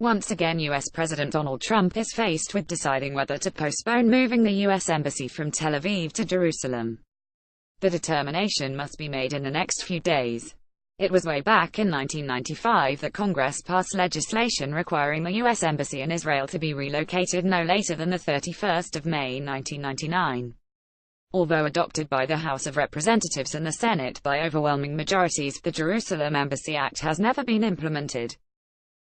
Once again, U.S. President Donald Trump is faced with deciding whether to postpone moving the U.S. Embassy from Tel Aviv to Jerusalem. The determination must be made in the next few days. It was way back in 1995 that Congress passed legislation requiring the U.S. Embassy in Israel to be relocated no later than the 31st of May 1999. Although adopted by the House of Representatives and the Senate by overwhelming majorities, the Jerusalem Embassy Act has never been implemented.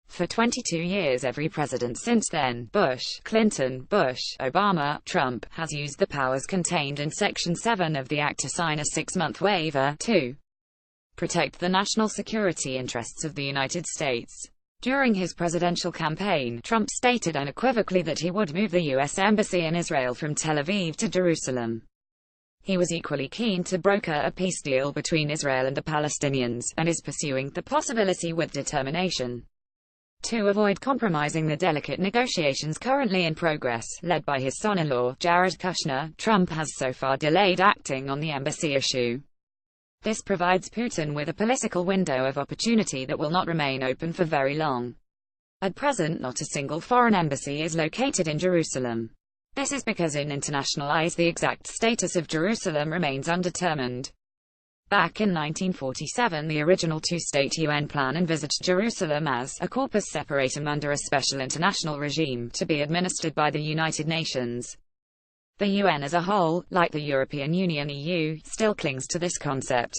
For 22 years, every president since then, Bush, Clinton, Bush, Obama, Trump, has used the powers contained in Section 7 of the Act to sign a 6-month waiver to protect the national security interests of the United States. During his presidential campaign, Trump stated unequivocally that he would move the U.S. Embassy in Israel from Tel Aviv to Jerusalem. He was equally keen to broker a peace deal between Israel and the Palestinians, and is pursuing the possibility with determination. To avoid compromising the delicate negotiations currently in progress, led by his son-in-law, Jared Kushner, Trump has so far delayed acting on the embassy issue. This provides Putin with a political window of opportunity that will not remain open for very long. At present, not a single foreign embassy is located in Jerusalem. This is because in international eyes the exact status of Jerusalem remains undetermined. Back in 1947, the original two-state UN plan envisaged Jerusalem as a corpus separatum under a special international regime, to be administered by the United Nations. The UN as a whole, like the European Union (EU), still clings to this concept.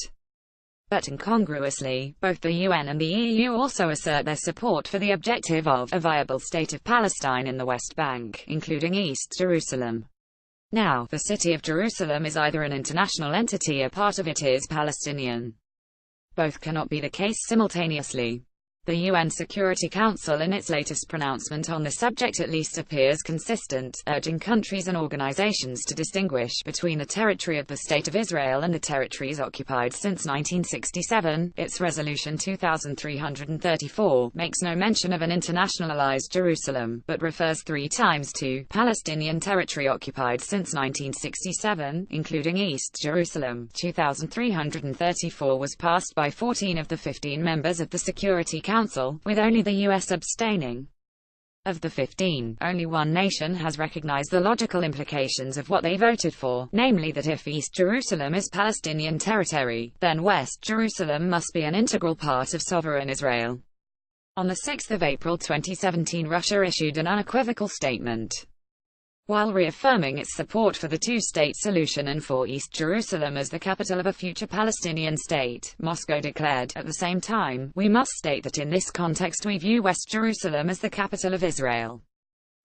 But incongruously, both the UN and the EU also assert their support for the objective of a viable state of Palestine in the West Bank, including East Jerusalem. Now, the city of Jerusalem is either an international entity or part of it is Palestinian. Both cannot be the case simultaneously. The UN Security Council in its latest pronouncement on the subject at least appears consistent, urging countries and organizations to distinguish between the territory of the State of Israel and the territories occupied since 1967. Its Resolution 2334 makes no mention of an internationalized Jerusalem, but refers 3 times to Palestinian territory occupied since 1967, including East Jerusalem. 2334 was passed by 14 of the 15 members of the Security Council, with only the US abstaining. Of the 15, only one nation has recognized the logical implications of what they voted for, namely that if East Jerusalem is Palestinian territory, then West Jerusalem must be an integral part of sovereign Israel. On 6 April 2017, Russia issued an unequivocal statement. While reaffirming its support for the two-state solution and for East Jerusalem as the capital of a future Palestinian state, Moscow declared, at the same time, we must state that in this context we view West Jerusalem as the capital of Israel.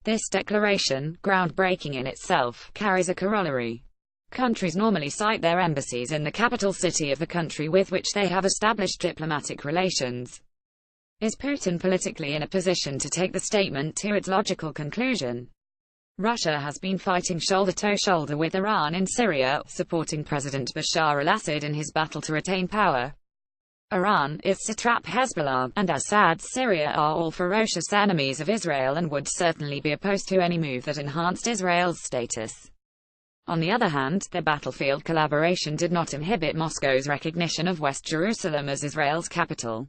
This declaration, groundbreaking in itself, carries a corollary. Countries normally cite their embassies in the capital city of the country with which they have established diplomatic relations. Is Putin politically in a position to take the statement to its logical conclusion? Russia has been fighting shoulder-to-shoulder with Iran in Syria, supporting President Bashar al-Assad in his battle to retain power. Iran, its satrap Hezbollah, and Assad's Syria are all ferocious enemies of Israel and would certainly be opposed to any move that enhanced Israel's status. On the other hand, their battlefield collaboration did not inhibit Moscow's recognition of West Jerusalem as Israel's capital.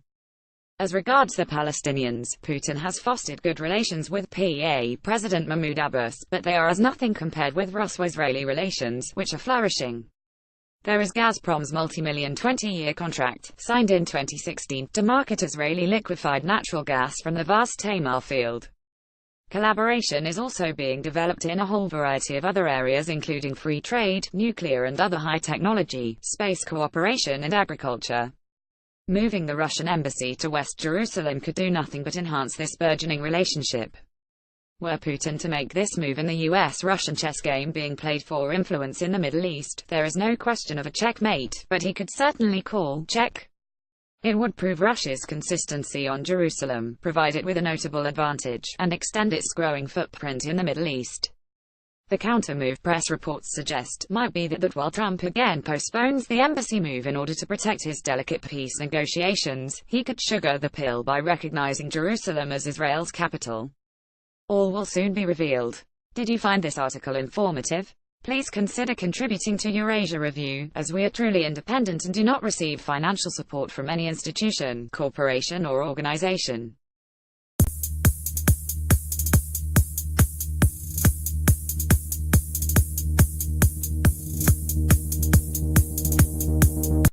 As regards the Palestinians, Putin has fostered good relations with PA President Mahmoud Abbas, but they are as nothing compared with Russo-Israeli relations, which are flourishing. There is Gazprom's multi-million 20-year contract, signed in 2016, to market Israeli liquefied natural gas from the vast Tamar field. Collaboration is also being developed in a whole variety of other areas including free trade, nuclear and other high technology, space cooperation and agriculture. Moving the Russian embassy to West Jerusalem could do nothing but enhance this burgeoning relationship. Were Putin to make this move in the US-Russian chess game being played for influence in the Middle East, there is no question of a checkmate, but he could certainly call check. It would prove Russia's consistency on Jerusalem, provide it with a notable advantage, and extend its growing footprint in the Middle East. The counter-move, press reports suggest, might be that while Trump again postpones the embassy move in order to protect his delicate peace negotiations, he could sugar the pill by recognizing Jerusalem as Israel's capital. All will soon be revealed. Did you find this article informative? Please consider contributing to Eurasia Review, as we are truly independent and do not receive financial support from any institution, corporation or organization.